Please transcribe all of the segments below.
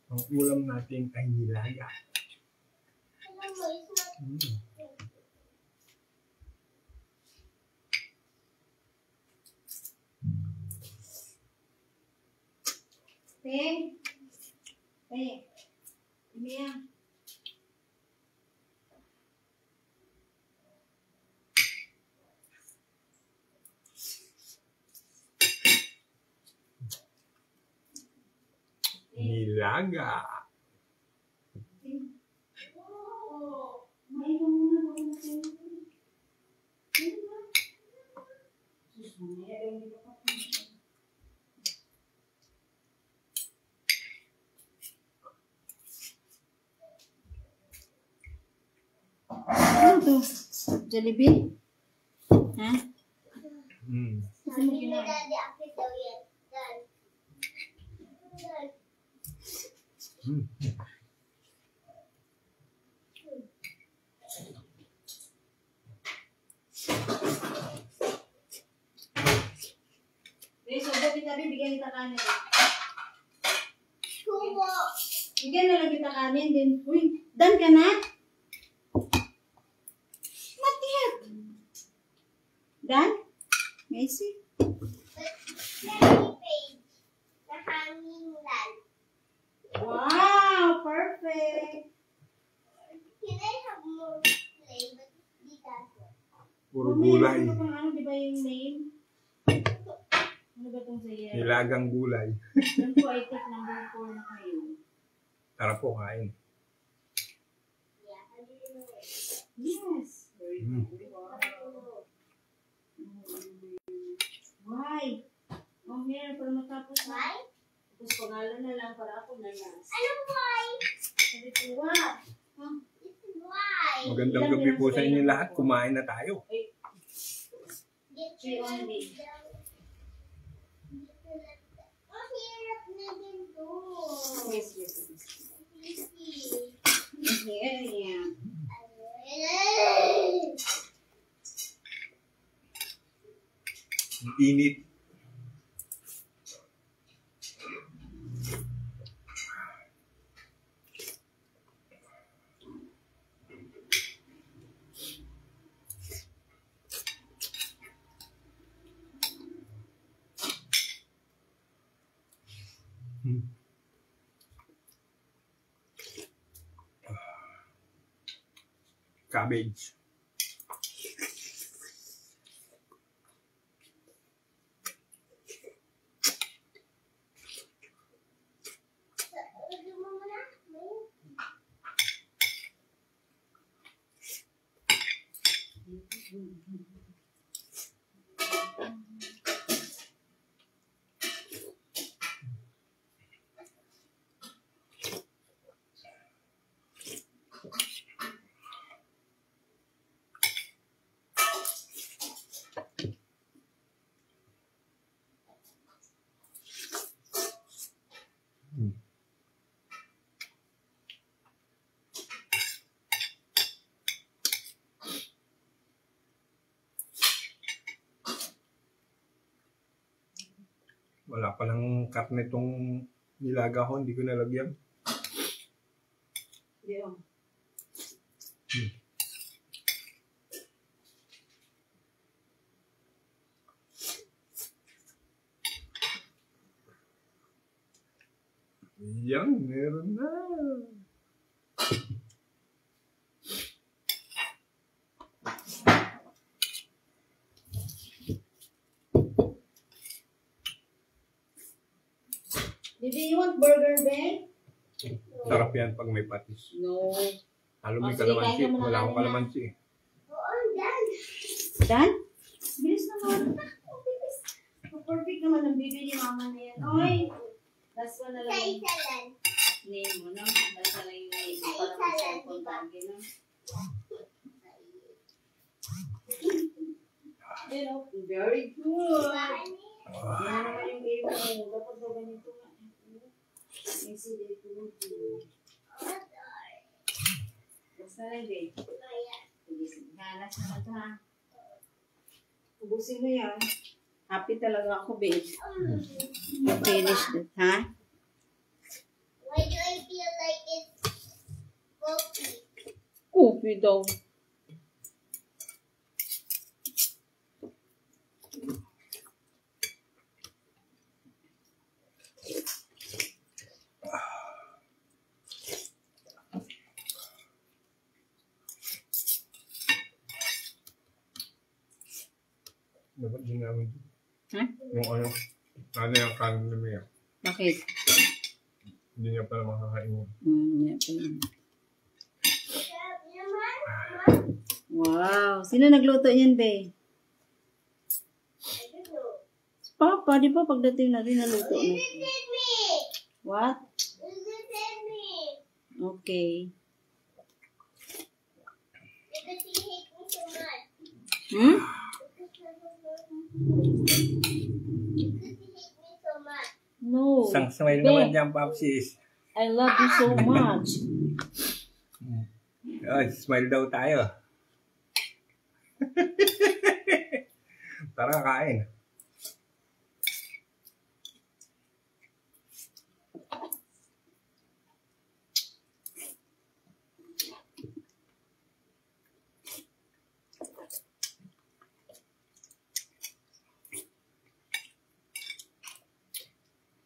Ang ulam natin ay nilaga. Nilaga. Ano to? Jollibee? Ha? Sabi ni Daddy, akit daw yan. So, kita bigyan kita kanin. Tubo. Bigyan na lang kita kanin din. Uy, done ka na? Matiyat. Done? Macy? Page. Nahanging lan. Wow, perfect. Can I have more flavor? Di kasi. Puro gulay. Ano, di ba yung name? Ano ba itong sa'yo? Nilagang gulay. Yan po ay take number 4 na kayo. Tara po, kain. Yeah, how do you know it? Yes. Very good. Wow. Why? Oh, here, para matapos na. Why? Tapos pangalan na lang para ako na last. Anong why? Sabi ko, what? Huh? It's why. Magandang gabi po sa inyo lahat. Kumain na tayo. Ay, Get three your only. Ang hirap na din to. Yes, yes, yes. Easy. Yeah, yeah. Ang init. Cabbage. Wala palang karne itong nilaga ko, hindi ko nalagyan. Yeah. Yan, meron na. Did you want burger, babe? Sarap yan pag may patis. No. Alam mo yung Sige, kalamansi. kain ka muna, Wala akong kain na. kalamansi. Oo, done. Done? Bilis naman. Bilis. Perfect naman ang bibi ni mama na yan. Oy! Last one na lang. Isa lang. Name mo, no? Basta lang yung name mo para mag-cellphone lagi, no? You know, very good. Yan naman yung game mo. Dapat daw ganito nga. Easy day to do. Basta lang, babe. Hanas naman ito, ha? Ubusin mo yan. Happy talaga ako, babe. Mm. You finished it, ha? Why do I feel like it's bulky? Coffee daw. Dapat din namin. Ha? Yung ano yung kanin na Mia. Bakit? Hindi niya pala makakainin. Yeah, Naman? wow. Sino nagluto niyan, be? I don't know. Papa, di ba pagdating na rin naluto na? This is me. What? This is me. Okay. Because he hates me so much. Hmm? Because he hates me so much. No. Isang smile Be, naman dyan, Papsis. I love you so much. Oh, smile daw tayo. Tara, kain.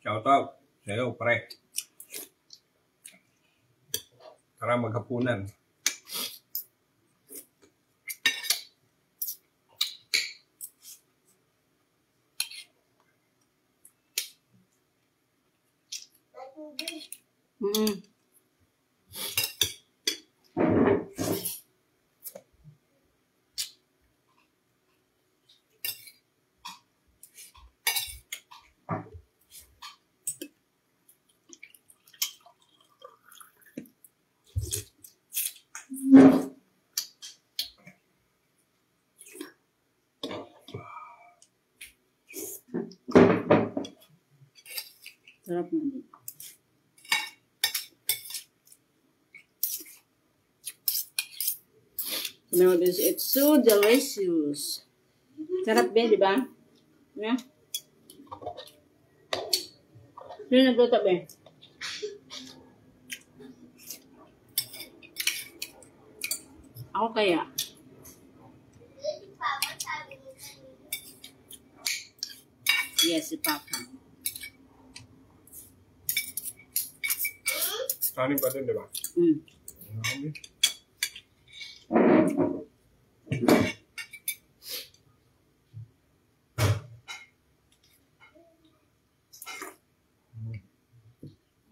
Shout out sa'yo, pre. Tara, maghapunan. Let me drink. Mm-mm. Sarap na din. No, it's so delicious. Sarap din, di ba? Yeah. Sino nagluto, be? Ako kaya. This is Papa sabi mo kanina. Yes, si Papa. Kanin pa din, di ba? Mm. Marami.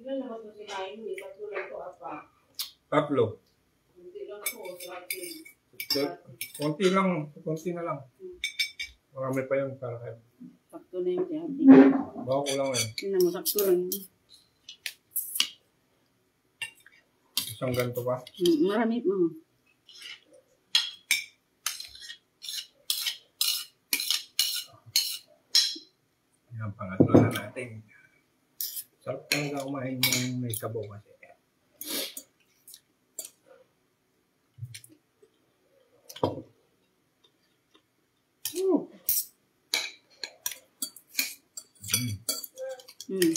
Ilan na ba ito sinain mo? Tatlo lang ito, apa? Tatlo. Hindi lang ito, sarapin. Konti na lang. Marami pa yun para kayo. Sakto na yung jati. Baka kulang yun. Tingnan mo, sakto lang yun. Isang ganito pa. Marami mo. Yan, pangatlo na natin. Sarap talaga kumain ng may sabaw kasi. Mm.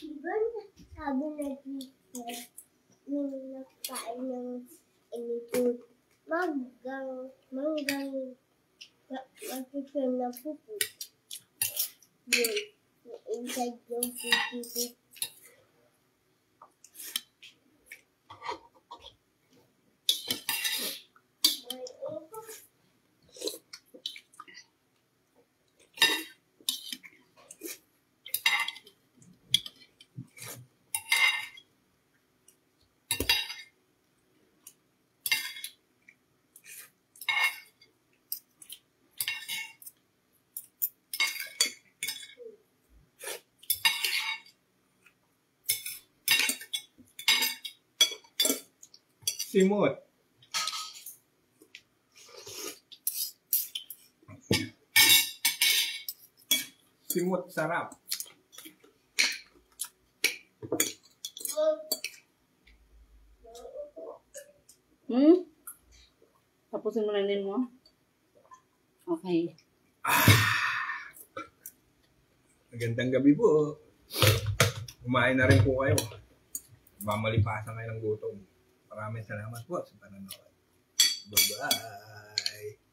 Diba sabi na dito, yung nagkain ng inipot, manggang masisyon na pupo. Yun, yung inside yung pupo. Simot. Simot, sarap. Hmm? Tapusin mo na din mo. Okay. Magandang gabi po. Kumain na rin po kayo. Mamalipasan kayo ng gutom. Maraming salamat po sa panonood. Bye-bye.